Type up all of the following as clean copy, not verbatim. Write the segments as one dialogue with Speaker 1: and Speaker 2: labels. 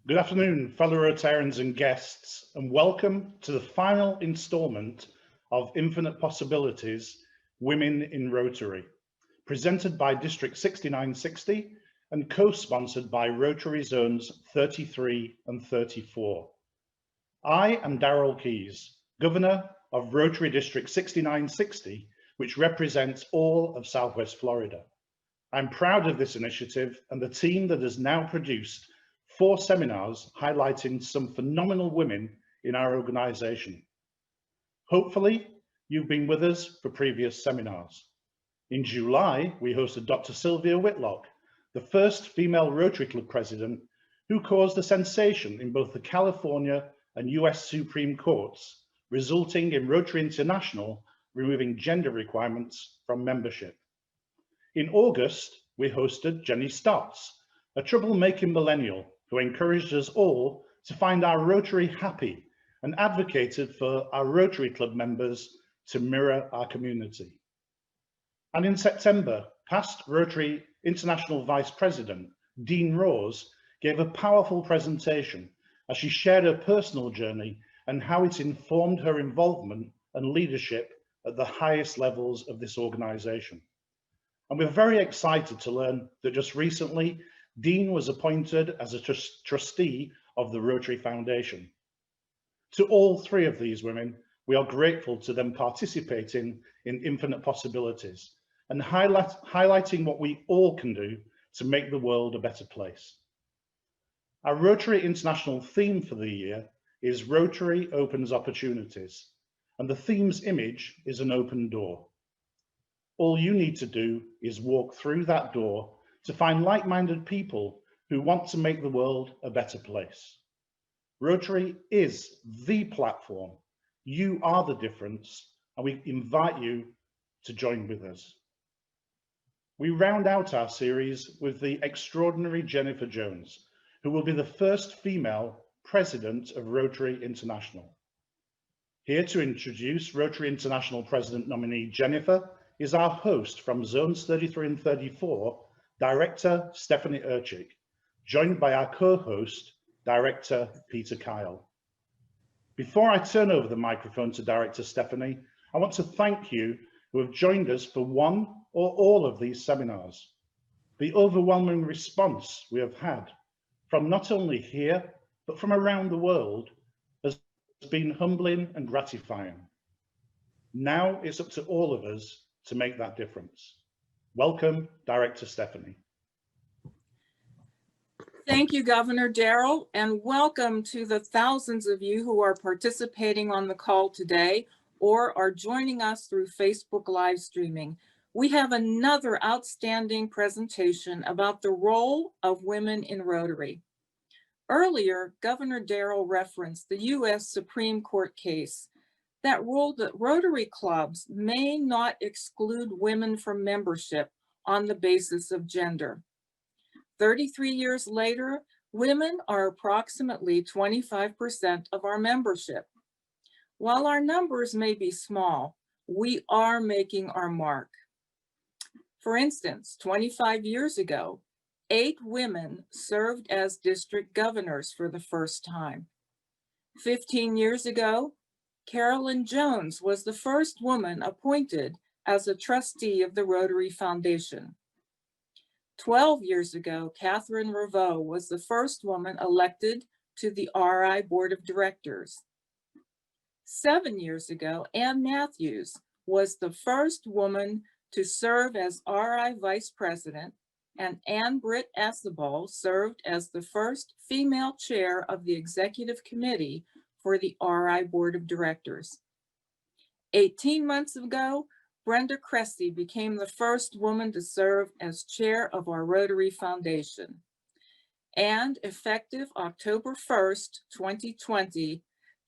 Speaker 1: Good afternoon, fellow Rotarians and guests, and welcome to the final instalment of Infinite Possibilities, Women in Rotary, presented by District 6960 and co-sponsored by Rotary Zones 33 and 34. I am Darrell Keys, Governor of Rotary District 6960, which represents all of Southwest Florida. I'm proud of this initiative and the team that has now produced 4 seminars highlighting some phenomenal women in our organization. Hopefully, you've been with us for previous seminars. In July, we hosted Dr. Sylvia Whitlock, the first female Rotary Club president who caused a sensation in both the California and US Supreme Courts, resulting in Rotary International removing gender requirements from membership. In August, we hosted Jenny Stotts, a troublemaking millennial who encouraged us all to find our Rotary happy and advocated for our Rotary Club members to mirror our community. And in September, past Rotary International Vice President, Dean Rose, gave a powerful presentation as she shared her personal journey and how it informed her involvement and leadership at the highest levels of this organization. And we're very excited to learn that just recently, Dean was appointed as a trustee of the Rotary Foundation. To all 3 of these women, we are grateful to them participating in Infinite Possibilities and highlighting what we all can do to make the world a better place. Our Rotary International theme for the year is Rotary Opens Opportunities, and the theme's image is an open door. All you need to do is walk through that door to find like-minded people who want to make the world a better place. Rotary is the platform. You are the difference, and we invite you to join with us. We round out our series with the extraordinary Jennifer Jones, who will be the first female president of Rotary International. Here to introduce Rotary International President-Nominee Jennifer is our host from Zones 33 and 34, Director Stephanie Urchik, joined by our co-host, Director Peter Kyle. Before I turn over the microphone to Director Stephanie, I want to thank you who have joined us for one or all of these seminars. The overwhelming response we have had from not only here, but from around the world has been humbling and gratifying. Now it's up to all of us to make that difference. Welcome, Director Stephanie.
Speaker 2: Thank you, Governor Darrell, and welcome to the thousands of you who are participating on the call today or are joining us through Facebook live streaming. We have another outstanding presentation about the role of women in Rotary. Earlier, Governor Darrell referenced the US Supreme Court case that ruled that Rotary clubs may not exclude women from membership on the basis of gender. 33 years later, women are approximately 25% of our membership. While our numbers may be small, we are making our mark. For instance, 25 years ago, 8 women served as district governors for the first time. 15 years ago, Carolyn Jones was the first woman appointed as a trustee of the Rotary Foundation. 12 years ago, Catherine Reveau was the first woman elected to the RI Board of Directors. 7 years ago, Ann Matthews was the first woman to serve as RI Vice President, and Ann Britt Asabal served as the first female chair of the Executive Committee for the RI Board of Directors. 18 months ago, Brenda Cressy became the first woman to serve as chair of our Rotary Foundation. And effective October 1st, 2020,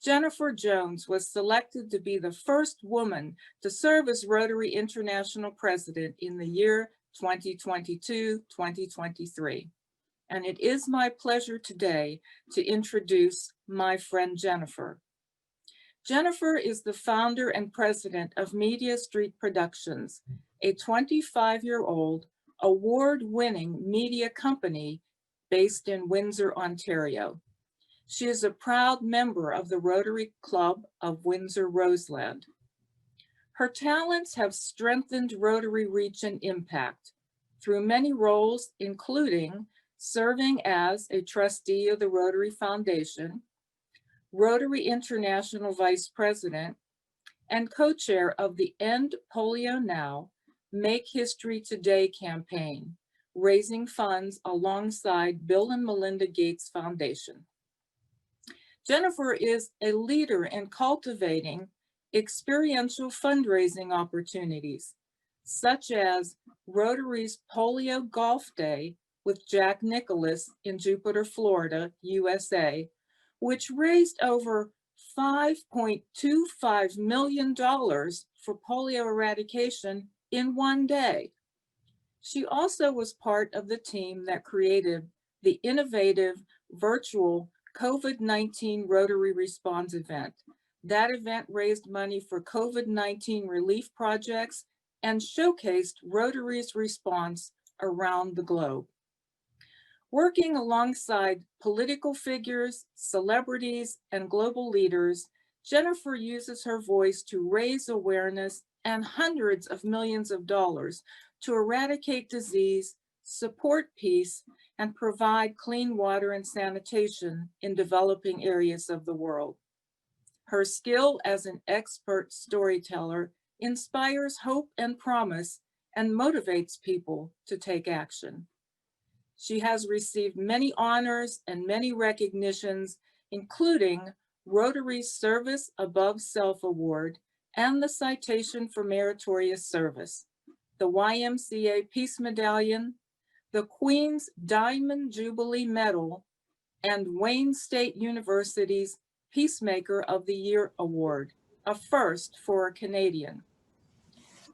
Speaker 2: Jennifer Jones was selected to be the first woman to serve as Rotary International President in the year 2022-2023. And it is my pleasure today to introduce my friend Jennifer. Jennifer is the founder and president of Media Street Productions, a 25-year-old award-winning media company based in Windsor, Ontario. She is a proud member of the Rotary Club of Windsor-Roseland. Her talents have strengthened Rotary reach and impact through many roles, including serving as a trustee of the Rotary Foundation, Rotary International Vice President, and co-chair of the End Polio Now, Make History Today campaign, raising funds alongside Bill and Melinda Gates Foundation. Jennifer is a leader in cultivating experiential fundraising opportunities, such as Rotary's Polio Golf Day with Jack Nicholas in Jupiter, Florida, USA, which raised over $5.25 million for polio eradication in one day. She also was part of the team that created the innovative virtual COVID-19 Rotary Response event. That event raised money for COVID-19 relief projects and showcased Rotary's response around the globe. Working alongside political figures, celebrities, and global leaders, Jennifer uses her voice to raise awareness and hundreds of millions of dollars to eradicate disease, support peace, and provide clean water and sanitation in developing areas of the world. Her skill as an expert storyteller inspires hope and promise and motivates people to take action. She has received many honors and many recognitions, including Rotary's Service Above Self Award and the Citation for Meritorious Service, the YMCA Peace Medallion, the Queen's Diamond Jubilee Medal, and Wayne State University's Peacemaker of the Year Award, a first for a Canadian.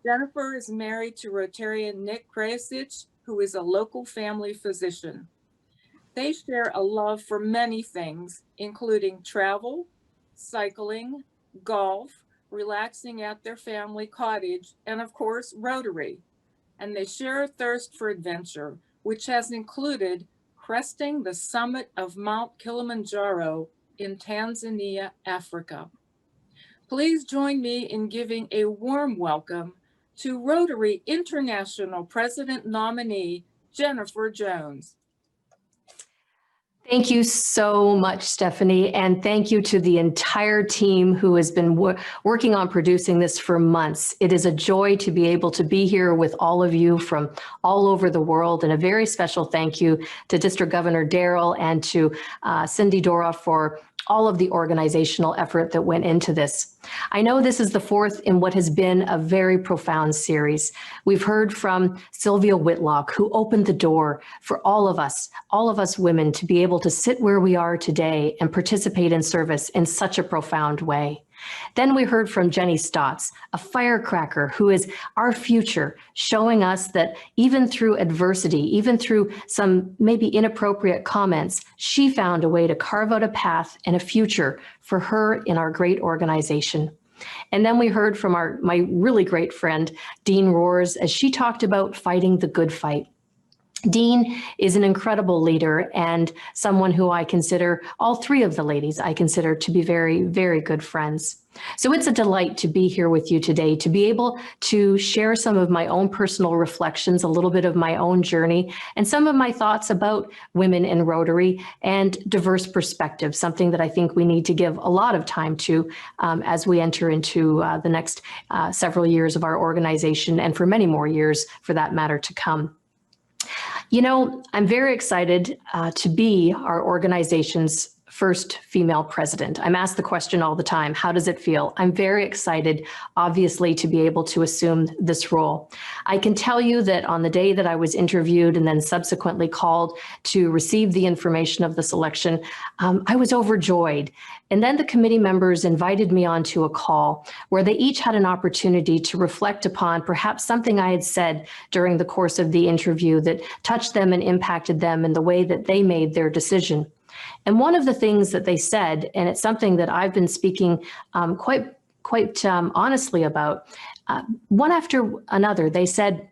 Speaker 2: Jennifer is married to Rotarian Nick Krajicic, who is a local family physician. They share a love for many things, including travel, cycling, golf, relaxing at their family cottage, and of course, Rotary. And they share a thirst for adventure, which has included cresting the summit of Mount Kilimanjaro in Tanzania, Africa. Please join me in giving a warm welcome to Rotary International President-Nominee, Jennifer Jones.
Speaker 3: Thank you so much, Stephanie, and thank you to the entire team who has been working on producing this for months. It is a joy to be able to be here with all of you from all over the world, and a very special thank you to District Governor Darrell and to Cindy Dora for all of the organizational effort that went into this. I know this is the fourth in what has been a very profound series. We've heard from Sylvia Whitlock, who opened the door for all of us women to be able to sit where we are today and participate in service in such a profound way. Then we heard from Jenny Stotts, a firecracker who is our future, showing us that even through adversity, even through some maybe inappropriate comments, she found a way to carve out a path and a future for her in our great organization. And then we heard from my really great friend, Dean Roars, as she talked about fighting the good fight. Dean is an incredible leader and someone who I consider, all three of the ladies I consider to be very, very good friends. So it's a delight to be here with you today, to be able to share some of my own personal reflections, a little bit of my own journey, and some of my thoughts about women in Rotary and diverse perspectives, something that I think we need to give a lot of time to as we enter into the next several years of our organization, and for many more years, for that matter, to come. You know, I'm very excited to be our organization's first female president. I'm asked the question all the time, how does it feel? I'm very excited, obviously, to be able to assume this role. I can tell you that on the day that I was interviewed and then subsequently called to receive the information of the selection, I was overjoyed. And then the committee members invited me onto a call where they each had an opportunity to reflect upon perhaps something I had said during the course of the interview that touched them and impacted them in the way that they made their decision. And one of the things that they said, and it's something that I've been speaking quite honestly about, one after another, they said,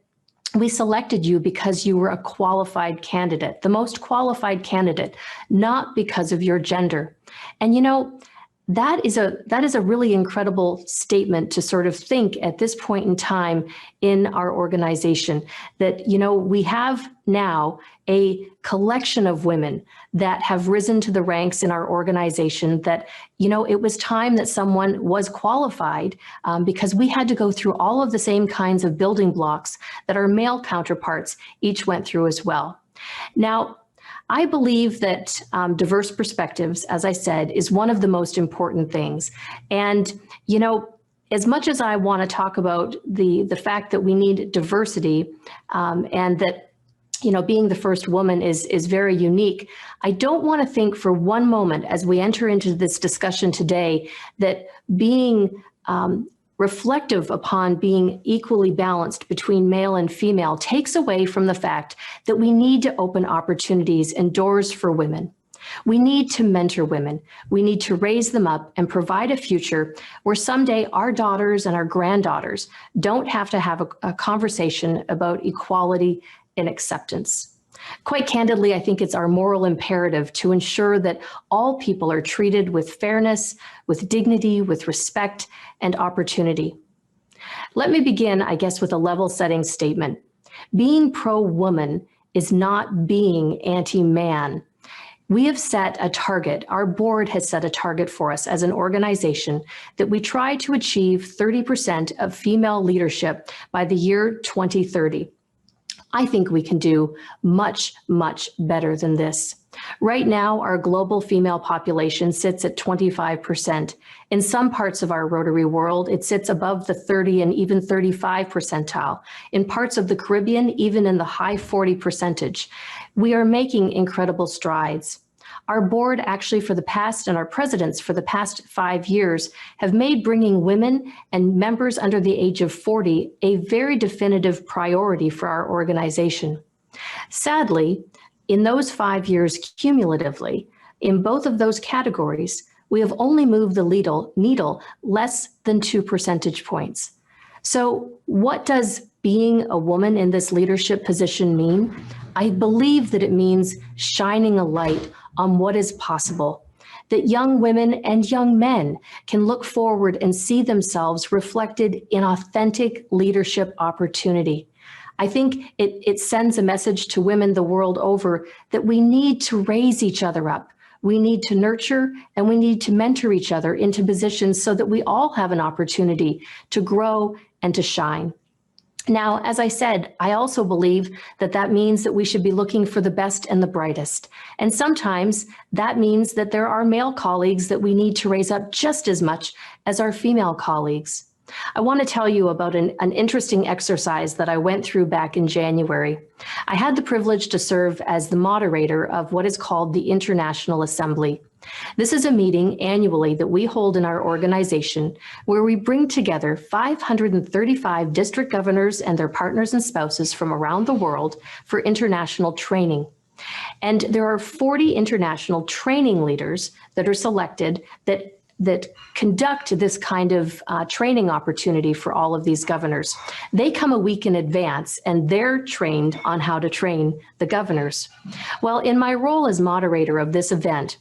Speaker 3: we selected you because you were a qualified candidate, the most qualified candidate, not because of your gender. And you know, that is a really incredible statement to sort of think at this point in time in our organization, that, you know, we have now a collection of women that have risen to the ranks in our organization, that, you know, it was time that someone was qualified, because we had to go through all of the same kinds of building blocks that our male counterparts each went through as well. Now, I believe that diverse perspectives, as I said, is one of the most important things. And, you know, as much as I want to talk about the fact that we need diversity, and that, you know, being the first woman is very unique, I don't want to think for one moment as we enter into this discussion today that being reflective upon being equally balanced between male and female takes away from the fact that we need to open opportunities and doors for women. We need to mentor women. We need to raise them up and provide a future where someday our daughters and our granddaughters don't have to have a conversation about equality and acceptance. Quite candidly, I think it's our moral imperative to ensure that all people are treated with fairness, with dignity, with respect, and opportunity. Let me begin, I guess, with a level-setting statement. Being pro-woman is not being anti-man. We have set a target, our board has set a target for us as an organization that we try to achieve 30% of female leadership by the year 2030. I think we can do much, much better than this. Right now, our global female population sits at 25%. In some parts of our Rotary world, it sits above the 30 and even 35 percentile. In parts of the Caribbean, even in the high 40 percentage. We are making incredible strides. Our board actually for the past, and our presidents for the past 5 years, have made bringing women and members under the age of 40 a very definitive priority for our organization. Sadly, in those 5 years cumulatively, in both of those categories, we have only moved the needle less than 2 percentage points. So what does being a woman in this leadership position mean? I believe that it means shining a light on what is possible, that young women and young men can look forward and see themselves reflected in authentic leadership opportunity. I think it sends a message to women the world over that we need to raise each other up. We need to nurture and we need to mentor each other into positions so that we all have an opportunity to grow and to shine. Now, as I said, I also believe that that means that we should be looking for the best and the brightest. And sometimes that means that there are male colleagues that we need to raise up just as much as our female colleagues. I want to tell you about an interesting exercise that I went through back in January. I had the privilege to serve as the moderator of what is called the International Assembly. This is a meeting annually that we hold in our organization where we bring together 535 district governors and their partners and spouses from around the world for international training. And there are 40 international training leaders that are selected that conduct this kind of training opportunity for all of these governors. They come a week in advance and they're trained on how to train the governors. Well, in my role as moderator of this event,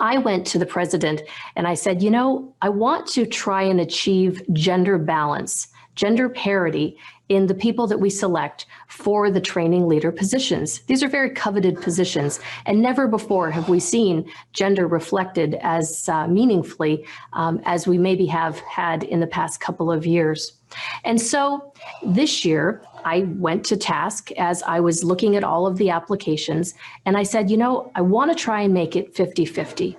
Speaker 3: I went to the president and I said, you know, I want to try and achieve gender balance, gender parity in the people that we select for the training leader positions. These are very coveted positions, and never before have we seen gender reflected as meaningfully as we maybe have had in the past couple of years. And so this year, I went to task as I was looking at all of the applications, and I said, you know, I want to try and make it 50-50.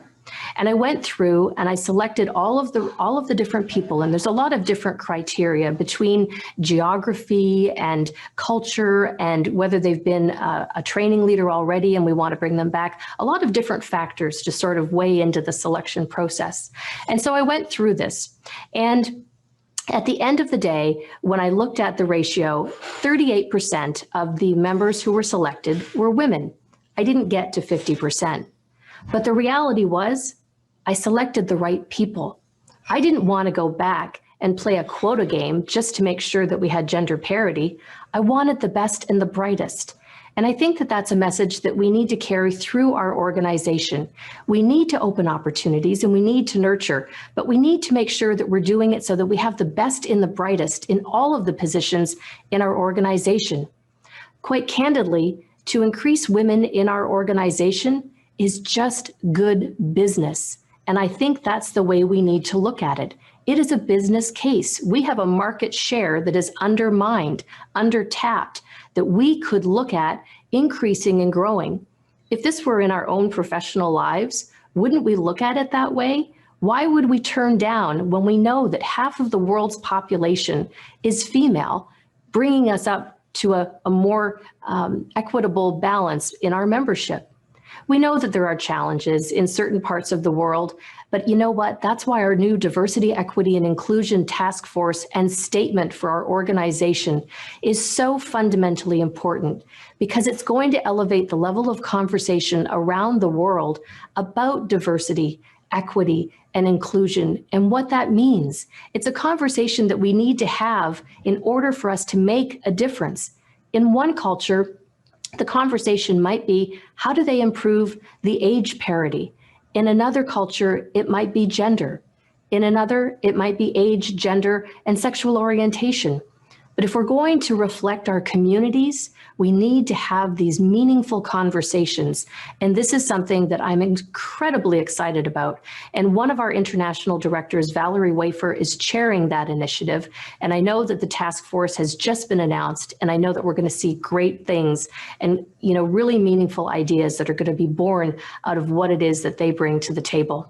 Speaker 3: And I went through and I selected all of the different people, and there's a lot of different criteria between geography and culture and whether they've been a training leader already and we want to bring them back, a lot of different factors to sort of weigh into the selection process. And so I went through this, and at the end of the day, when I looked at the ratio, 38% of the members who were selected were women. I didn't get to 50%. But the reality was, I selected the right people. I didn't want to go back and play a quota game just to make sure that we had gender parity. I wanted the best and the brightest. And I think that that's a message that we need to carry through our organization. We need to open opportunities and we need to nurture, but we need to make sure that we're doing it so that we have the best and the brightest in all of the positions in our organization. Quite candidly, to increase women in our organization is just good business. And I think that's the way we need to look at it. It is a business case. We have a market share that is undermined, undertapped, that we could look at increasing and growing. If this were in our own professional lives, wouldn't we look at it that way? Why would we turn down when we know that half of the world's population is female, bringing us up to a more equitable balance in our membership? We know that there are challenges in certain parts of the world, but you know what? That's why our new Diversity, Equity, and Inclusion Task Force and statement for our organization is so fundamentally important, because it's going to elevate the level of conversation around the world about diversity, equity, and inclusion, and what that means. It's a conversation that we need to have in order for us to make a difference. In one culture, the conversation might be, how do they improve the age parity? In another culture, it might be gender. In another, it might be age, gender, and sexual orientation. But if we're going to reflect our communities, we need to have these meaningful conversations. And this is something that I'm incredibly excited about. And one of our international directors, Valerie Wafer, is chairing that initiative. And I know that the task force has just been announced, and I know that we're going to see great things and, you know, really meaningful ideas that are going to be born out of what it is that they bring to the table.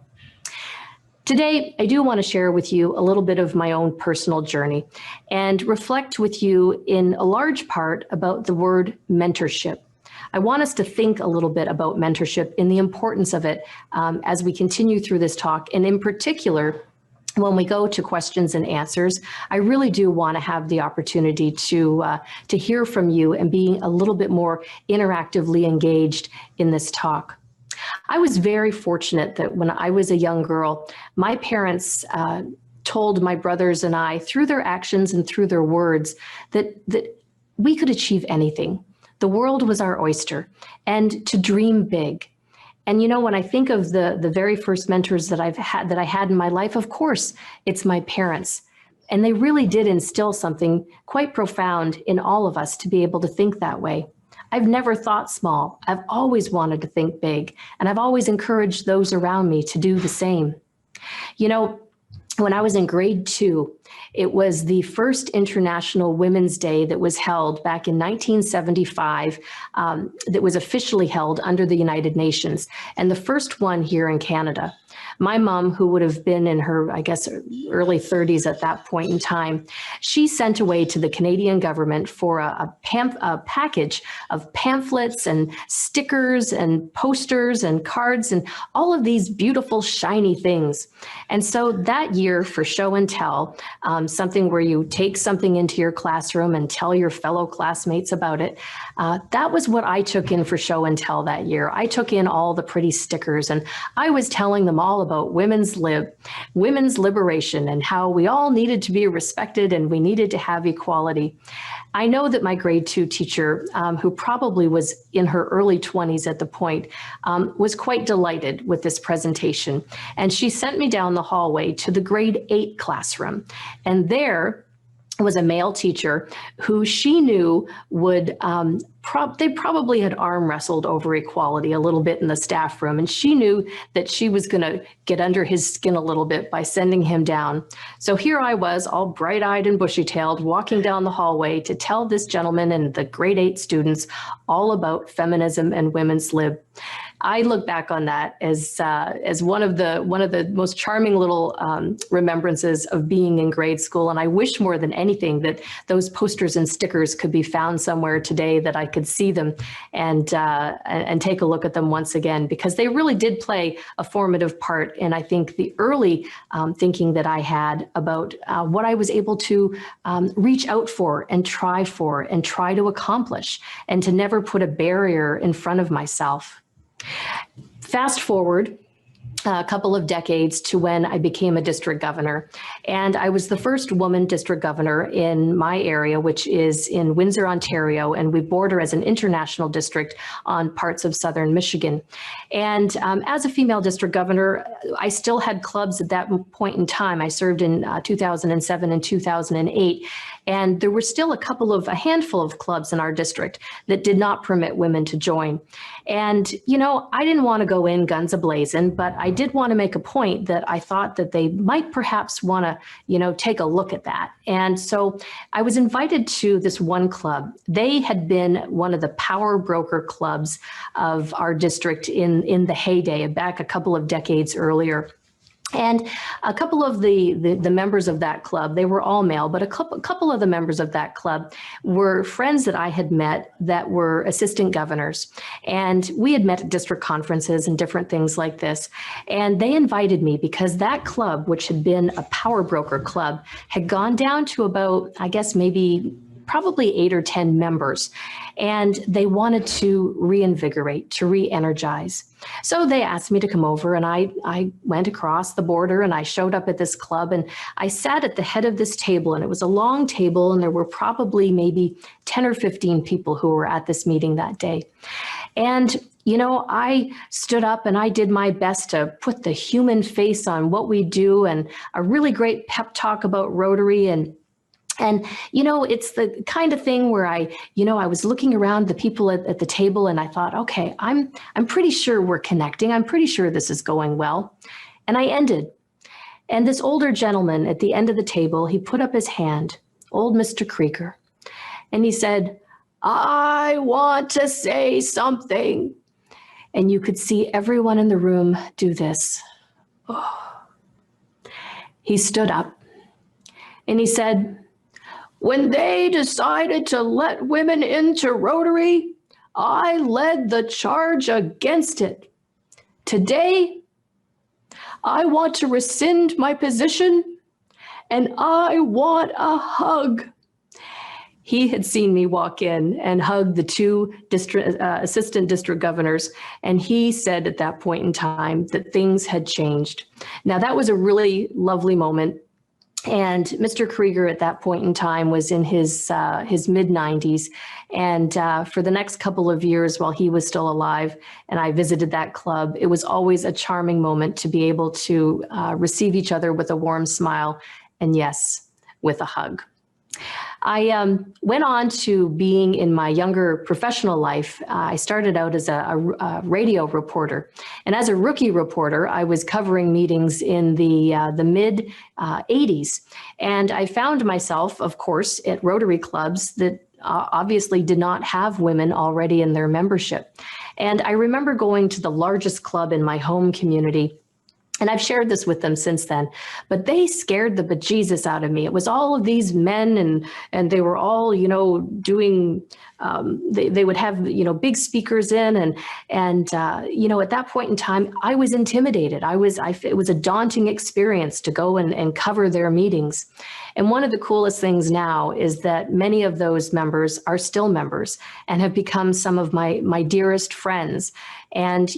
Speaker 3: Today, I do want to share with you a little bit of my own personal journey and reflect with you in a large part about the word mentorship. I want us to think a little bit about mentorship and the importance of it as we continue through this talk, and in particular, when we go to questions and answers. I really do want to have the opportunity to hear from you and be a little bit more interactively engaged in this talk. I was very fortunate that when I was a young girl, my parents told my brothers and I, through their actions and through their words, that we could achieve anything. The world was our oyster, and to dream big. And you know, when I think of the very first mentors that I had in my life, of course, it's my parents. And they really did instill something quite profound in all of us to be able to think that way. I've never thought small. I've always wanted to think big, and I've always encouraged those around me to do the same. You know, when I was in grade 2, it was the first International Women's Day that was held back in 1975, that was officially held under the United Nations, and the first one here in Canada. My mom, who would have been in her, I guess, early 30s at that point in time, she sent away to the Canadian government for a package of pamphlets and stickers and posters and cards and all of these beautiful, shiny things. And so that year for Show and Tell, something where you take something into your classroom and tell your fellow classmates about it, that was what I took in for Show and Tell that year. I took in all the pretty stickers, and I was telling them all about women's liberation and how we all needed to be respected and we needed to have equality. I know that my grade 2 teacher, who probably was in her early 20s at the point, was quite delighted with this presentation. And she sent me down the hallway to the grade 8 classroom. And there was a male teacher who she knew would, they probably had arm wrestled over equality a little bit in the staff room, and she knew that she was going to get under his skin a little bit by sending him down. So here I was, all bright-eyed and bushy-tailed, walking down the hallway to tell this gentleman and the grade 8 students all about feminism and women's lib. I look back on that as one of the most charming little remembrances of being in grade school. And I wish more than anything that those posters and stickers could be found somewhere today, that I could see them and take a look at them once again, because they really did play a formative part in, I think, the early thinking that I had about what I was able to reach out for and try to accomplish, and to never put a barrier in front of myself. Fast forward, a couple of decades to when I became a district governor. And I was the first woman district governor in my area, which is in Windsor, Ontario, and we border as an international district on parts of southern Michigan. And as a female district governor, I still had clubs at that point in time. I served in 2007 and 2008. And there were still a handful of clubs in our district that did not permit women to join. And, I didn't want to go in guns a-blazing, but I did want to make a point that I thought that they might perhaps want to, take a look at that. And so I was invited to this one club. They had been one of the power broker clubs of our district in the heyday, back a couple of decades earlier. And a couple of the members of that club, they were all male, but a couple of the members of that club were friends that I had met that were assistant governors. And we had met at district conferences and different things like this. And they invited me because that club, which had been a power broker club, had gone down to about, I guess, probably 8 or 10 members. And they wanted to reinvigorate, to re-energize. So they asked me to come over, and I went across the border and I showed up at this club, and I sat at the head of this table, and it was a long table, and there were probably maybe 10 or 15 people who were at this meeting that day. And I stood up and I did my best to put the human face on what we do, and a really great pep talk about Rotary. And it's the kind of thing where I was looking around the people at the table, and I thought, okay, I'm pretty sure we're connecting. I'm pretty sure this is going well. And I ended. And this older gentleman at the end of the table, he put up his hand, old Mr. Krieger, and he said, "I want to say something." And you could see everyone in the room do this. Oh. He stood up and he said, "When they decided to let women into Rotary, I led the charge against it. Today, I want to rescind my position, and I want a hug." He had seen me walk in and hug the two assistant district governors, and he said at that point in time that things had changed. Now, that was a really lovely moment. And Mr. Krieger at that point in time was in his mid-90s. And for the next couple of years while he was still alive and I visited that club, it was always a charming moment to be able to receive each other with a warm smile and, yes, with a hug. I went on to being in my younger professional life. I started out as a radio reporter. And as a rookie reporter, I was covering meetings in the mid 80s. And I found myself, of course, at Rotary clubs that obviously did not have women already in their membership. And I remember going to the largest club in my home community. And I've shared this with them since then, but they scared the bejesus out of me. It was all of these men, and they were all, doing. They would have, big speakers in, and at that point in time, I was intimidated. It was a daunting experience to go and cover their meetings. And one of the coolest things now is that many of those members are still members and have become some of my dearest friends. And,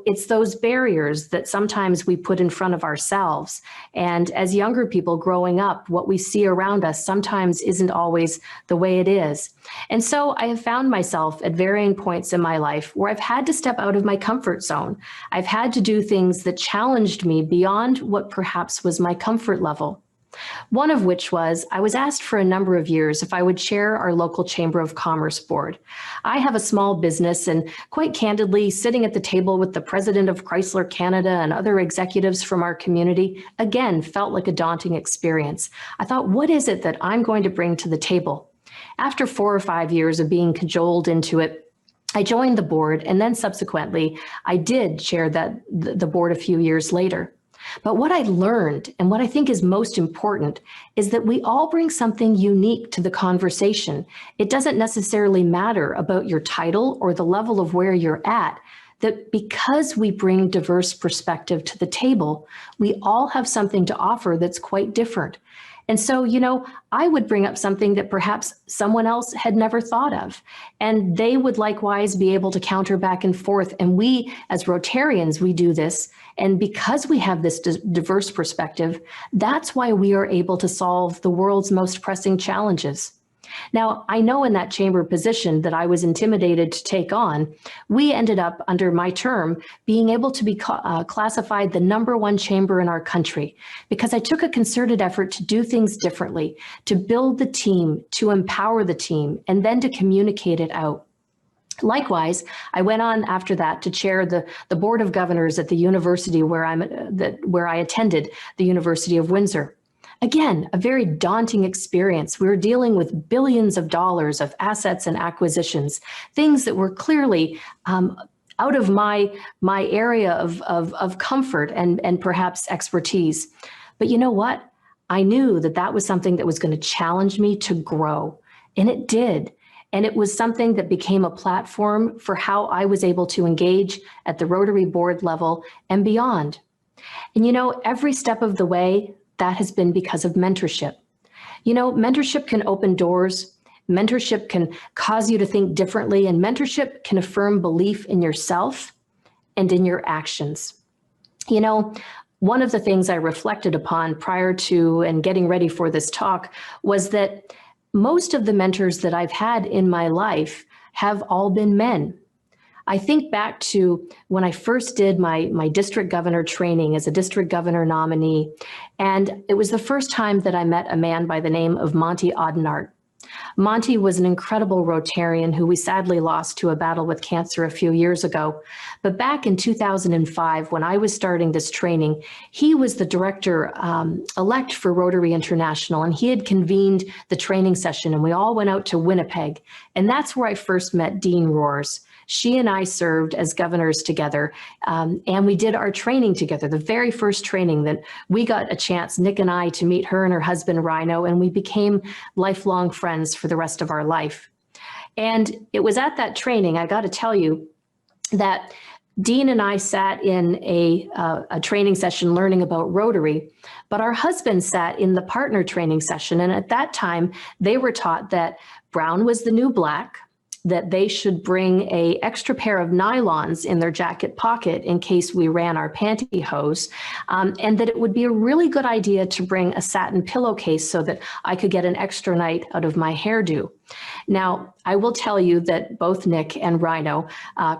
Speaker 3: it's those barriers that sometimes we put in front of ourselves. And as younger people growing up, what we see around us sometimes isn't always the way it is. And so I have found myself at varying points in my life where I've had to step out of my comfort zone. I've had to do things that challenged me beyond what perhaps was my comfort level. One of which was I was asked for a number of years if I would chair our local Chamber of Commerce board. I have a small business, and quite candidly, sitting at the table with the president of Chrysler Canada and other executives from our community, again, felt like a daunting experience. I thought, what is it that I'm going to bring to the table? After 4 or 5 years of being cajoled into it, I joined the board, and then subsequently, I did chair the board a few years later. But what I learned, and what I think is most important, is that we all bring something unique to the conversation. It doesn't necessarily matter about your title or the level of where you're at, that because we bring diverse perspective to the table, we all have something to offer that's quite different. And so, I would bring up something that perhaps someone else had never thought of, and they would likewise be able to counter back and forth. And we, as Rotarians, we do this. And because we have this diverse perspective, that's why we are able to solve the world's most pressing challenges. Now, I know in that chamber position that I was intimidated to take on, we ended up under my term being able to be classified the #1 chamber in our country, because I took a concerted effort to do things differently, to build the team, to empower the team, and then to communicate it out. Likewise, I went on after that to chair the Board of Governors at the university where I attended, the University of Windsor. Again, a very daunting experience. We were dealing with billions of dollars of assets and acquisitions, things that were clearly out of my area of comfort and perhaps expertise. But you know what? I knew that that was something that was going to challenge me to grow, and it did. And it was something that became a platform for how I was able to engage at the Rotary board level and beyond. And every step of the way, that has been because of mentorship. Mentorship can open doors. Mentorship can cause you to think differently, and mentorship can affirm belief in yourself and in your actions. One of the things I reflected upon prior to and getting ready for this talk was that most of the mentors that I've had in my life have all been men. I think back to when I first did my district governor training as a district governor nominee, and it was the first time that I met a man by the name of Monty Audenart. Monty was an incredible Rotarian who we sadly lost to a battle with cancer a few years ago. But back in 2005, when I was starting this training, he was the director-elect for Rotary International, and he had convened the training session, and we all went out to Winnipeg. And that's where I first met Dean Roars. She and I served as governors together, and we did our training together, the very first training that we got a chance, Nick and I, to meet her and her husband, Rhino, and we became lifelong friends for the rest of our life. And it was at that training, I got to tell you, that Dean and I sat in a training session learning about Rotary, but our husbands sat in the partner training session. And at that time, they were taught that brown was the new black, that they should bring an extra pair of nylons in their jacket pocket in case we ran our pantyhose, and that it would be a really good idea to bring a satin pillowcase so that I could get an extra night out of my hairdo. Now, I will tell you that both Nick and Rhino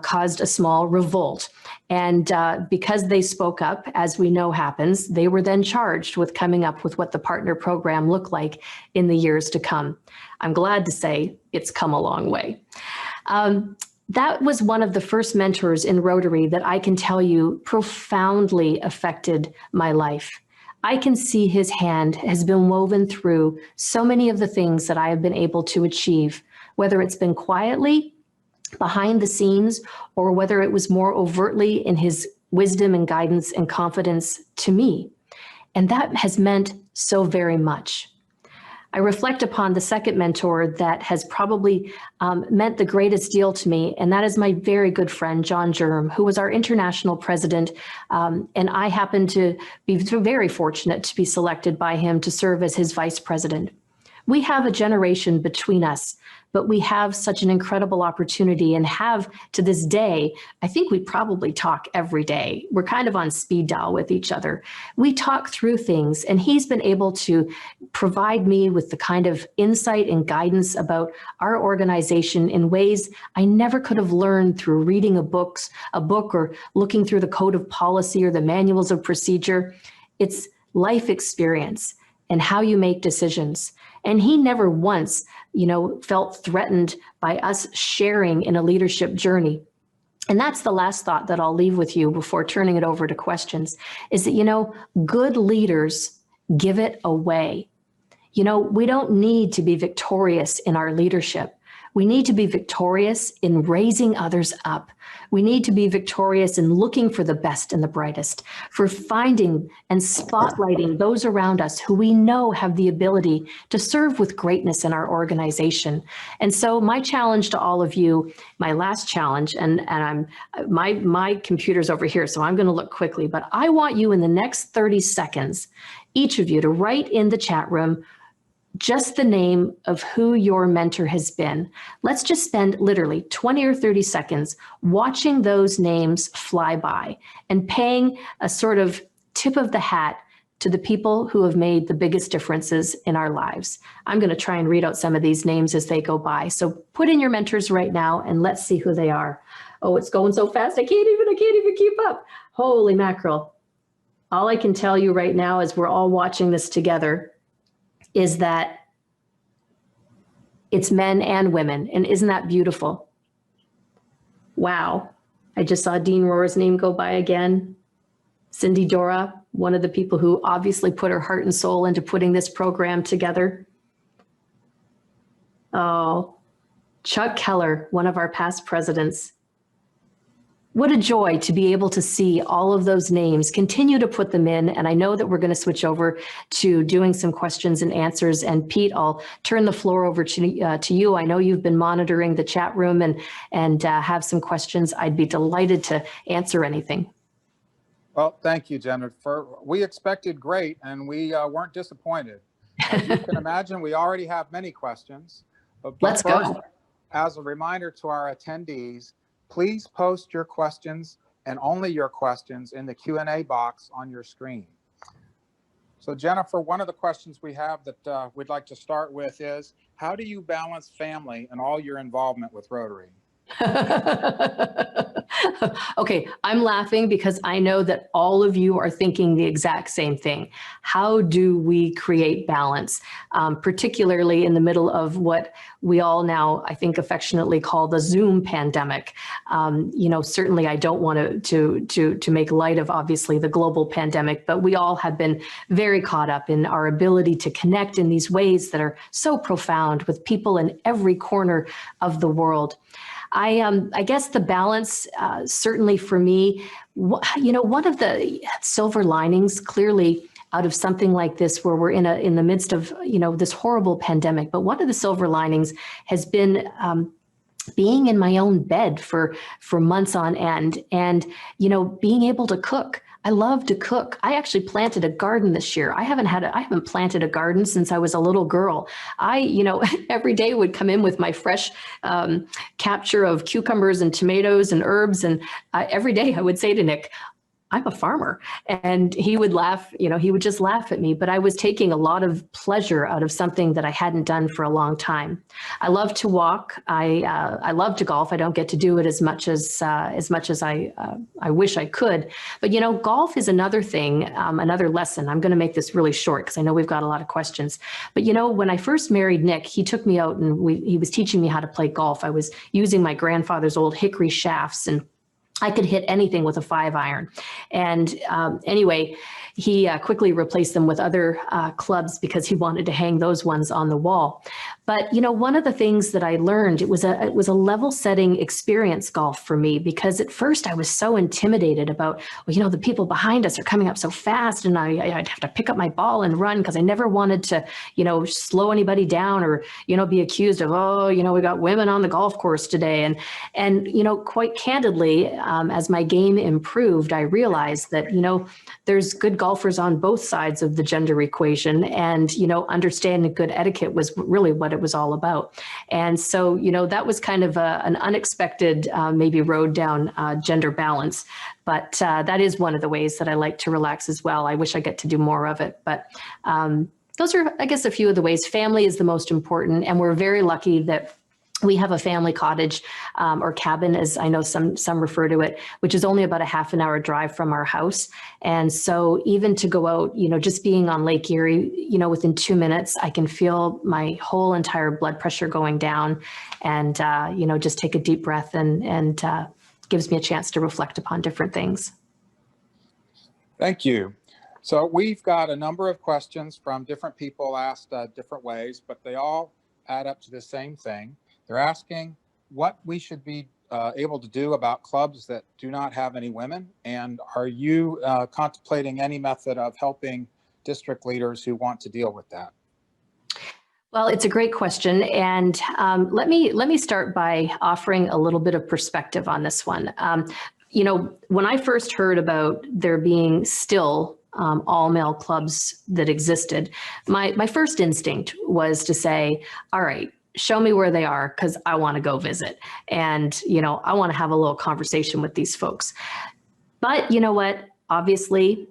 Speaker 3: caused a small revolt. And because they spoke up, as we know happens, they were then charged with coming up with what the partner program looked like in the years to come. I'm glad to say it's come a long way. That was one of the first mentors in Rotary that I can tell you profoundly affected my life. I can see his hand has been woven through so many of the things that I have been able to achieve, whether it's been quietly, behind the scenes, or whether it was more overtly in his wisdom and guidance and confidence to me. And that has meant so very much. I reflect upon the second mentor that has probably meant the greatest deal to me, and that is my very good friend, John Germ, who was our international president, and I happened to be very fortunate to be selected by him to serve as his vice president. We have a generation between us, but we have such an incredible opportunity and have to this day. I think we probably talk every day. We're kind of on speed dial with each other. We talk through things, and he's been able to provide me with the kind of insight and guidance about our organization in ways I never could have learned through reading a book or looking through the code of policy or the manuals of procedure. It's life experience and how you make decisions. And he never once, felt threatened by us sharing in a leadership journey. And that's the last thought that I'll leave with you before turning it over to questions, is that, good leaders give it away. We don't need to be victorious in our leadership. We need to be victorious in raising others up. We need to be victorious in looking for the best and the brightest, for finding and spotlighting those around us who we know have the ability to serve with greatness in our organization. And so my challenge to all of you, my last challenge, and my computer's over here, so I'm going to look quickly, but I want you in the next 30 seconds, each of you, to write in the chat room just the name of who your mentor has been. Let's just spend literally 20 or 30 seconds watching those names fly by and paying a sort of tip of the hat to the people who have made the biggest differences in our lives. I'm going to try and read out some of these names as they go by. So put in your mentors right now and let's see who they are. Oh, it's going so fast. I can't even keep up. Holy mackerel. All I can tell you right now as we're all watching this together is that it's men and women. And isn't that beautiful? Wow. I just saw Dean Rohr's name go by again. Cindy Dora, one of the people who obviously put her heart and soul into putting this program together. Oh, Chuck Keller, one of our past presidents. What a joy to be able to see all of those names, continue to put them in. And I know that we're going to switch over to doing some questions and answers. And Pete, I'll turn the floor over to you. I know you've been monitoring the chat room and have some questions. I'd be delighted to answer anything.
Speaker 4: Well, thank you, Jennifer. We expected great and we weren't disappointed. As you can imagine, we already have many questions. But
Speaker 3: Let's
Speaker 4: first,
Speaker 3: go.
Speaker 4: as a reminder to our attendees, please post your questions and only your questions in the Q&A box on your screen. So Jennifer, one of the questions we have that we'd like to start with is, how do you balance family and all your involvement with Rotary?
Speaker 3: Okay, I'm laughing because I know that all of you are thinking the exact same thing. How do we create balance, particularly in the middle of what we all now, I think, affectionately call the Zoom pandemic? You know, certainly I don't want to make light of obviously the global pandemic, but we all have been very caught up in our ability to connect in these ways that are so profound with people in every corner of the world. I guess the balance, certainly for me, you know, one of the silver linings clearly out of something like this, where we're in the midst of, you know, this horrible pandemic, but one of the silver linings has been being in my own bed for months on end, and, you know, being able to cook. I love to cook. I actually planted a garden this year. I haven't planted a garden since I was a little girl. You know, every day would come in with my fresh capture of cucumbers and tomatoes and herbs. And every day I would say to Nick, I'm a farmer. And he would laugh, you know, he would just laugh at me, but I was taking a lot of pleasure out of something that I hadn't done for a long time. I love to walk. I love to golf. I don't get to do it as much as I wish I could. But, you know, golf is another thing, another lesson. I'm going to make this really short because I know we've got a lot of questions. But, you know, when I first married Nick, he took me out and he was teaching me how to play golf. I was using my grandfather's old hickory shafts, and I could hit anything with a 5-iron. And anyway, he quickly replaced them with other clubs because he wanted to hang those ones on the wall. But, you know, one of the things that I learned, it was a level setting experience, golf, for me, because at first I was so intimidated about, well, you know, the people behind us are coming up so fast, and I'd have to pick up my ball and run because I never wanted to, you know, slow anybody down or, you know, be accused of, oh, you know, we got women on the golf course today. And you know, quite candidly, as my game improved, I realized that, you know, there's good golfers on both sides of the gender equation, and, you know, understanding good etiquette was really what it was all about. And so, you know, that was kind of an unexpected maybe road down gender balance. But that is one of the ways that I like to relax as well. I wish I get to do more of it. But those are, I guess, a few of the ways. Family is the most important, and we're very lucky that we have a family cottage or cabin, as I know some refer to it, which is only about a half-an-hour drive from our house. And so even to go out, you know, just being on Lake Erie, you know, within 2 minutes, I can feel my whole entire blood pressure going down, and, you know, just take a deep breath and gives me a chance to reflect upon different things.
Speaker 4: Thank you. So we've got a number of questions from different people asked different ways, but they all add up to the same thing. They're asking what we should be able to do about clubs that do not have any women. And are you contemplating any method of helping district leaders who want to deal with that?
Speaker 3: Well, it's a great question, and let me start by offering a little bit of perspective on this one. You know, when I first heard about there being still all male clubs that existed, my first instinct was to say, all right, show me where they are, because I want to go visit, and you know, I want to have a little conversation with these folks. But you know what? Obviously,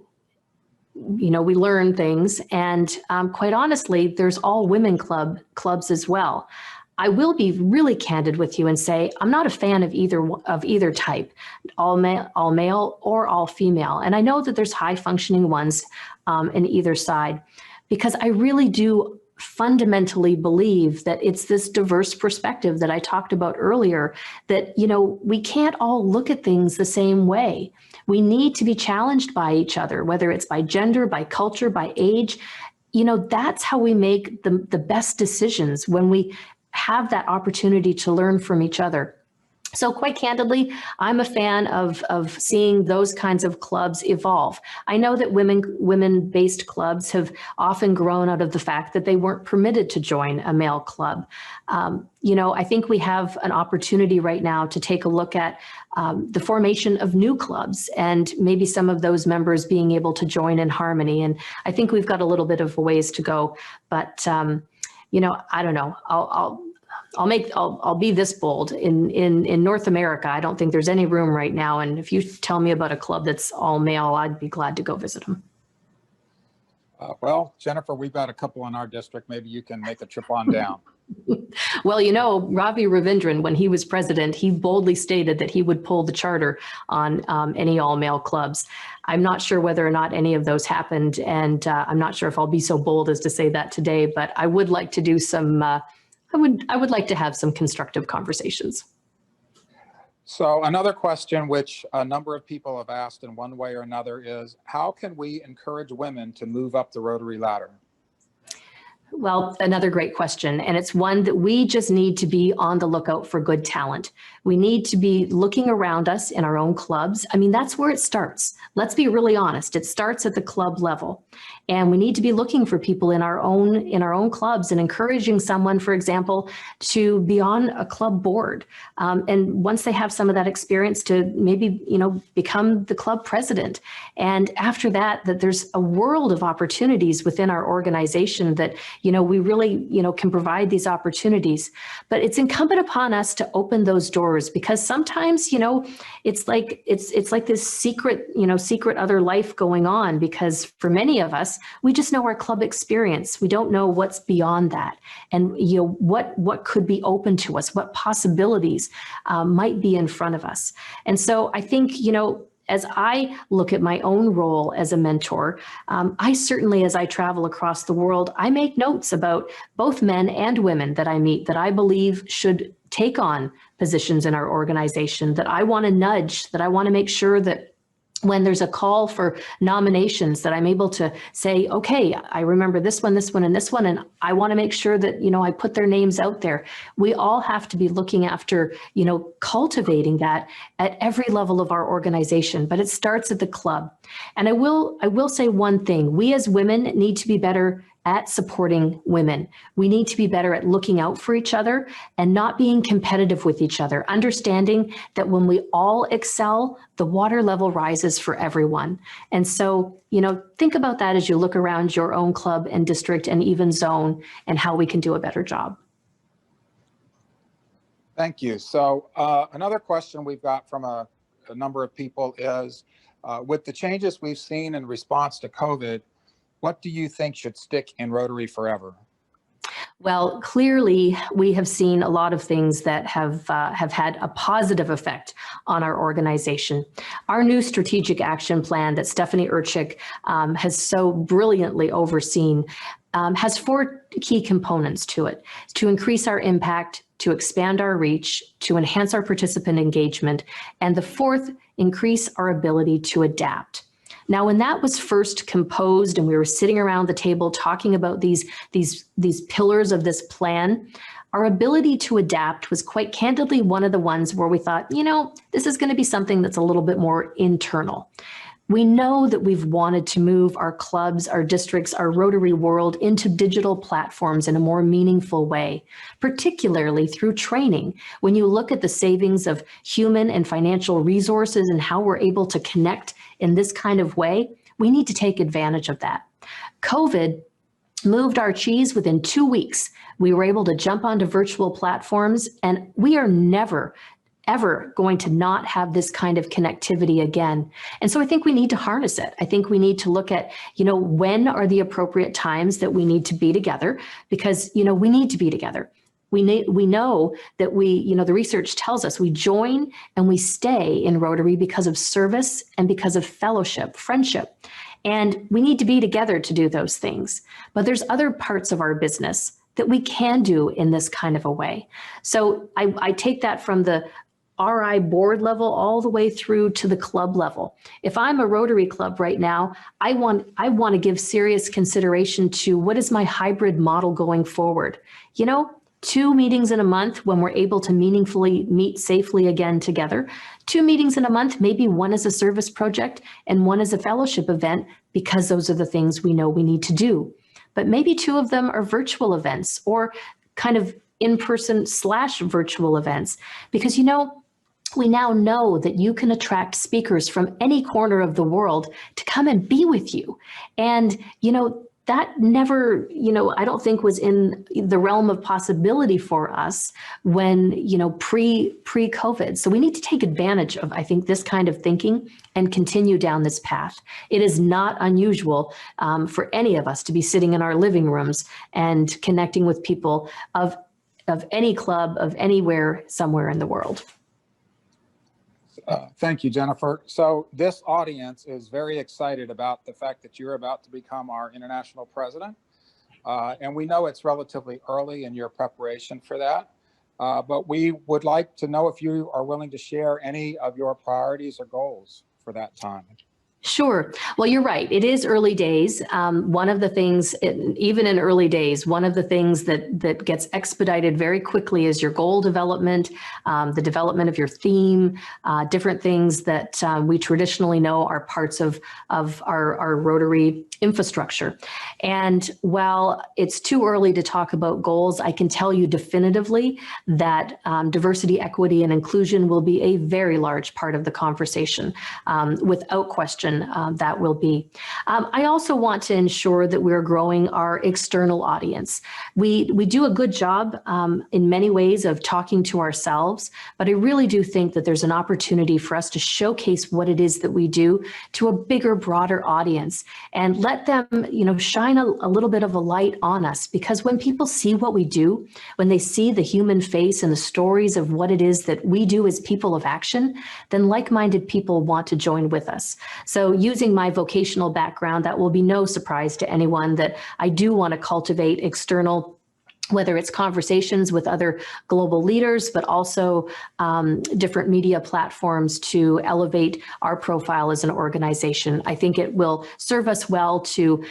Speaker 3: you know, we learn things, and quite honestly, there's all women clubs as well. I will be really candid with you and say I'm not a fan of either type, all male or all female. And I know that there's high functioning ones in either side, because I really do fundamentally believe that it's this diverse perspective that I talked about earlier, that, you know, we can't all look at things the same way. We need to be challenged by each other, whether it's by gender, by culture, by age. You know, that's how we make the best decisions, when we have that opportunity to learn from each other. So quite candidly, I'm a fan of seeing those kinds of clubs evolve. I know that women-based clubs have often grown out of the fact that they weren't permitted to join a male club. You know, I think we have an opportunity right now to take a look at the formation of new clubs, and maybe some of those members being able to join in harmony. And I think we've got a little bit of a ways to go, but you know, I don't know. I'll be this bold. In North America, I don't think there's any room right now. And if you tell me about a club that's all male, I'd be glad to go visit them.
Speaker 4: Well, Jennifer, we've got a couple in our district. Maybe you can make a trip on down.
Speaker 3: Well, you know, Ravi Ravindran, when he was president, he boldly stated that he would pull the charter on any all-male clubs. I'm not sure whether or not any of those happened, and I'm not sure if I'll be so bold as to say that today, but I would like to do some, I would like to have some constructive conversations.
Speaker 4: So another question which a number of people have asked in one way or another is, how can we encourage women to move up the Rotary ladder?
Speaker 3: Well, another great question, and it's one that we just need to be on the lookout for good talent. We need to be looking around us in our own clubs. I mean, that's where it starts. Let's be really honest. It starts at the club level, and we need to be looking for people in our own clubs and encouraging someone, for example, to be on a club board. And once they have some of that experience, to maybe, you know, become the club president. And after that, that there's a world of opportunities within our organization that, you know, we really, you know, can provide these opportunities. But it's incumbent upon us to open those doors, because sometimes, you know, it's like this secret, you know, secret other life going on, because for many of us, we just know our club experience. We don't know what's beyond that, and, you know, what could be open to us, what possibilities might be in front of us. And so I think, you know, as I look at my own role as a mentor, I certainly, as I travel across the world, I make notes about both men and women that I meet that I believe should take on positions in our organization, that I want to nudge, that I want to make sure that when there's a call for nominations, that I'm able to say, okay, I remember this one, and this one, and I want to make sure that, you know, I put their names out there. We all have to be looking after, you know, cultivating that at every level of our organization, but it starts at the club. And I will say one thing: we as women need to be better at supporting women. We need to be better at looking out for each other and not being competitive with each other, understanding that when we all excel, the water level rises for everyone. And so, you know, think about that as you look around your own club and district and even zone, and how we can do a better job.
Speaker 4: Thank you. So another question we've got from a number of people is, with the changes we've seen in response to COVID, what do you think should stick in Rotary forever?
Speaker 3: Well, clearly, we have seen a lot of things that have had a positive effect on our organization. Our new strategic action plan that Stephanie Urchik has so brilliantly overseen has 4 key components to it: to increase our impact, to expand our reach, to enhance our participant engagement, and the 4th, increase our ability to adapt. Now, when that was first composed and we were sitting around the table talking about these pillars of this plan, our ability to adapt was quite candidly one of the ones where we thought, this is going to be something that's a little bit more internal. We know that we've wanted to move our clubs, our districts, our Rotary world into digital platforms in a more meaningful way, particularly through training. When you look at the savings of human and financial resources and how we're able to connect in this kind of way, we need to take advantage of that. COVID moved our cheese within 2 weeks. We were able to jump onto virtual platforms, and we are never ever going to not have this kind of connectivity again. And so I think we need to harness it. I think we need to look at, when are the appropriate times that we need to be together, because, we need to be together. We know that the research tells us we join and we stay in Rotary because of service and because of fellowship, friendship. And we need to be together to do those things. But there's other parts of our business that we can do in this kind of a way. So I take that from the RI board level all the way through to the club level. If I'm a Rotary club right now, I want to give serious consideration to what is my hybrid model going forward. 2 meetings in a month when we're able to meaningfully meet safely again together. 2 meetings in a month, maybe one is a service project and one is a fellowship event, because those are the things we know we need to do. But maybe 2 of them are virtual events or kind of in-person / virtual events, because we now know that you can attract speakers from any corner of the world to come and be with you. And, that never, I don't think was in the realm of possibility for us when, pre-COVID. So we need to take advantage of, I think, this kind of thinking and continue down this path. It is not unusual for any of us to be sitting in our living rooms and connecting with people of any club, of anywhere, somewhere in the world.
Speaker 4: Thank you, Jennifer. So this audience is very excited about the fact that you're about to become our international president. And we know it's relatively early in your preparation for that. But we would like to know if you are willing to share any of your priorities or goals for that time.
Speaker 3: Sure. Well, you're right. It is early days. One of the things, even in early days, one of the things that gets expedited very quickly is your goal development, the development of your theme, different things that we traditionally know are parts of our Rotary infrastructure. And while it's too early to talk about goals, I can tell you definitively that diversity, equity, and inclusion will be a very large part of the conversation, without question. That will be. I also want to ensure that we're growing our external audience. We do a good job in many ways of talking to ourselves, but I really do think that there's an opportunity for us to showcase what it is that we do to a bigger, broader audience and let them, shine a little bit of a light on us. Because when people see what we do, when they see the human face and the stories of what it is that we do as people of action, then like-minded people want to join with us. So using my vocational background, that will be no surprise to anyone that I do want to cultivate external, whether it's conversations with other global leaders, but also different media platforms to elevate our profile as an organization. I think it will serve us well to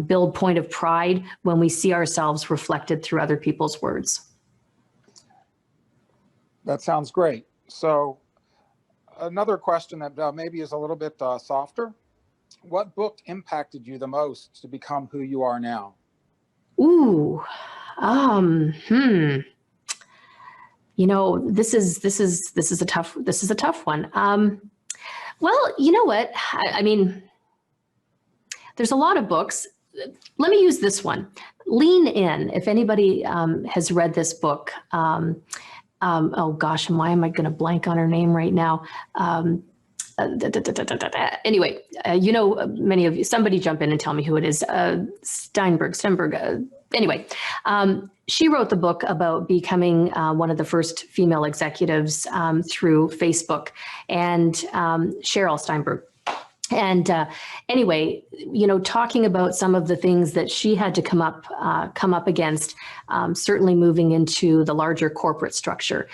Speaker 3: build point of pride when we see ourselves reflected through other people's words.
Speaker 4: That sounds great. So another question that maybe is a little bit softer. What book impacted you the most to become who you are now?
Speaker 3: Ooh, this is a tough one. Well, you know what? I mean, there's a lot of books. Let me use this one. Lean In. If anybody has read this book, oh gosh, and why am I going to blank on her name right now? Anyway, many of you, somebody jump in and tell me who it is. Steinberg. Anyway, she wrote the book about becoming one of the first female executives through Facebook, and Sheryl Steinberg. And anyway, talking about some of the things that she had to come up against, certainly moving into the larger corporate structure,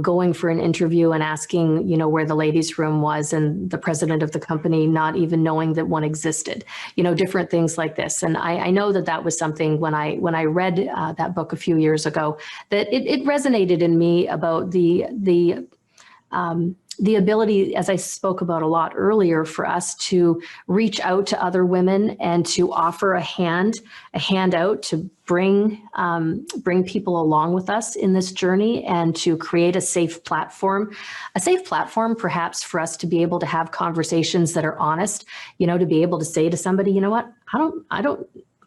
Speaker 3: going for an interview and asking, where the ladies' room was, and the president of the company not even knowing that one existed, different things like this. And I know that was something when I read that book a few years ago, that it resonated in me about the ability, as I spoke about a lot earlier, for us to reach out to other women and to offer a hand out to bring people along with us in this journey, and to create a safe platform perhaps for us to be able to have conversations that are honest, to be able to say to somebody, you know what, I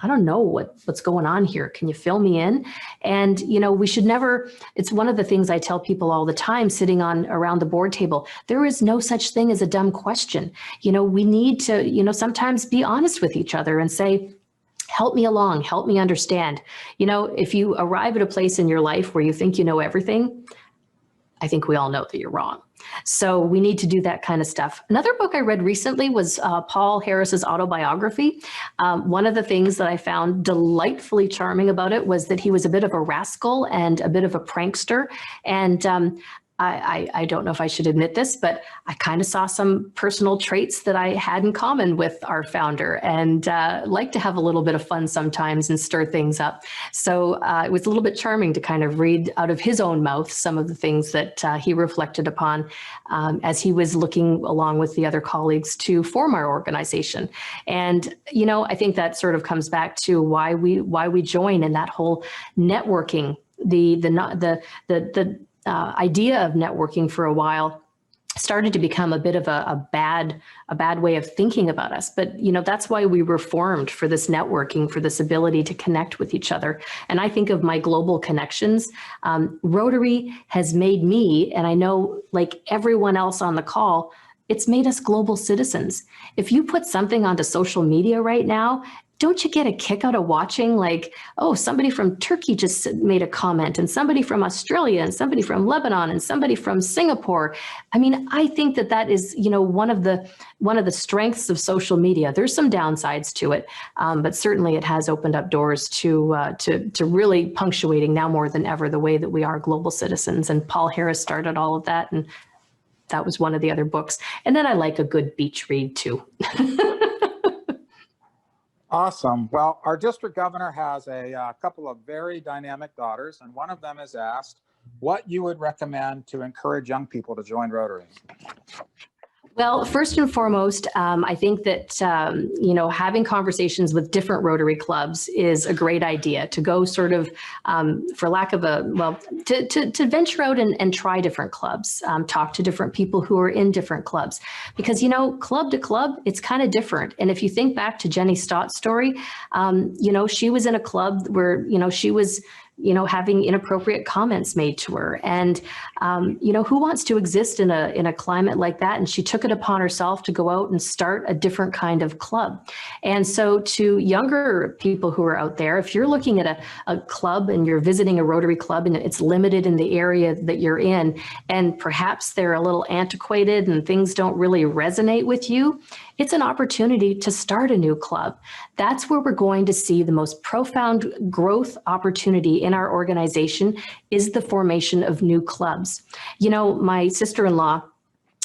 Speaker 3: don't know what's going on here. Can you fill me in? And, we should never, it's one of the things I tell people all the time sitting around the board table, there is no such thing as a dumb question. We need to, sometimes be honest with each other and say, help me along, help me understand. If you arrive at a place in your life where you think you know everything, I think we all know that you're wrong. So we need to do that kind of stuff. Another book I read recently was Paul Harris's autobiography. One of the things that I found delightfully charming about it was that he was a bit of a rascal and a bit of a prankster. And I don't know if I should admit this, but I kind of saw some personal traits that I had in common with our founder, and like to have a little bit of fun sometimes and stir things up. So it was a little bit charming to kind of read out of his own mouth some of the things that he reflected upon as he was looking along with the other colleagues to form our organization. And, I think that sort of comes back to why we join in that whole networking, the idea of networking for a while started to become a bit of a bad way of thinking about us. But, that's why we were formed, for this networking, for this ability to connect with each other. And I think of my global connections. Rotary has made me, and I know like everyone else on the call, it's made us global citizens. If you put something onto social media right now, don't you get a kick out of watching, like, oh, somebody from Turkey just made a comment, and somebody from Australia, and somebody from Lebanon, and somebody from Singapore? I mean, I think that is, one of the strengths of social media. There's some downsides to it, but certainly it has opened up doors to really punctuating now more than ever the way that we are global citizens. And Paul Harris started all of that, and that was one of the other books. And then I like a good beach read too.
Speaker 4: Awesome. Well, our district governor has a couple of very dynamic daughters, and one of them has asked what you would recommend to encourage young people to join Rotary.
Speaker 3: Well, first and foremost, I think that, having conversations with different Rotary clubs is a great idea, to go sort of, for lack of to venture out and try different clubs, talk to different people who are in different clubs, because, club to club, it's kind of different. And if you think back to Jenny Stott's story, she was in a club where, she was having inappropriate comments made to her. And, who wants to exist in a climate like that? And she took it upon herself to go out and start a different kind of club. And so to younger people who are out there, if you're looking at a club and you're visiting a Rotary club and it's limited in the area that you're in, and perhaps they're a little antiquated and things don't really resonate with you, it's an opportunity to start a new club. That's where we're going to see the most profound growth opportunity in our organization, is the formation of new clubs. My sister-in-law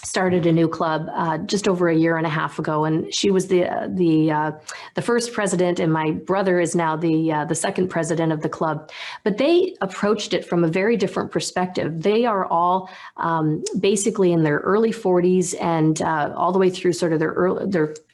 Speaker 3: started a new club just over a year and a half ago, and she was the first president, and my brother is now the second president of the club. But they approached it from a very different perspective. They are all basically in their early 40s and all the way through sort of their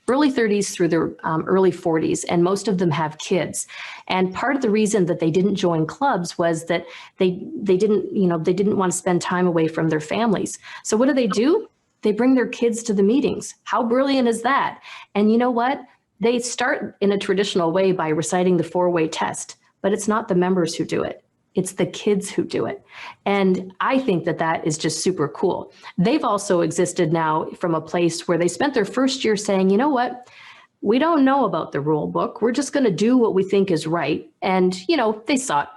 Speaker 3: early 30s through their early 40s, and most of them have kids. And part of the reason that they didn't join clubs was that they didn't want to spend time away from their families. So what do? They bring their kids to the meetings. How brilliant is that? And you know what? They start in a traditional way by reciting the 4-way test, but it's not the members who do it. It's the kids who do it. And I think that is just super cool. They've also existed now from a place where they spent their first year saying, you know what? We don't know about the rule book. We're just going to do what we think is right. And, they sought,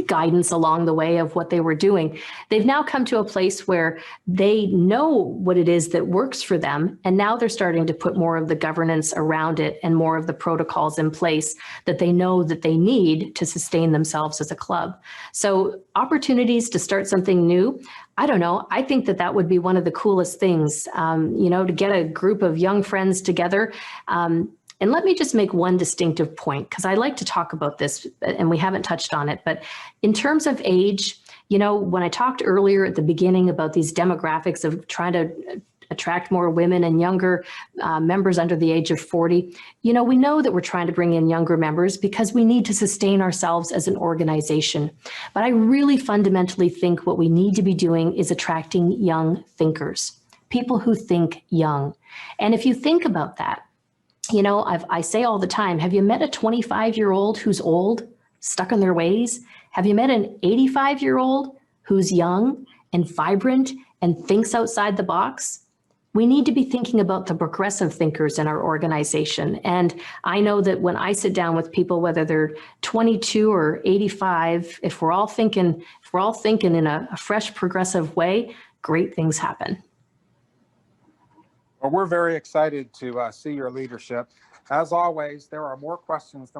Speaker 3: guidance along the way of what they were doing. They've now come to a place where they know what it is that works for them. And now they're starting to put more of the governance around it and more of the protocols in place that they know that they need to sustain themselves as a club. So opportunities to start something new, I don't know. I think that that would be one of the coolest things, to get a group of young friends together. And let me just make one distinctive point, because I like to talk about this and we haven't touched on it. But in terms of age, when I talked earlier at the beginning about these demographics of trying to attract more women and younger members under the age of 40, we know that we're trying to bring in younger members because we need to sustain ourselves as an organization. But I really fundamentally think what we need to be doing is attracting young thinkers, people who think young. And if you think about that, I say all the time, have you met a 25-year-old who's old, stuck in their ways? Have you met an 85-year-old who's young and vibrant and thinks outside the box? We need to be thinking about the progressive thinkers in our organization. And I know that when I sit down with people, whether they're 22 or 85, if we're all thinking in a fresh, progressive way, great things happen.
Speaker 4: Well, we're very excited to see your leadership. As always, there are more questions than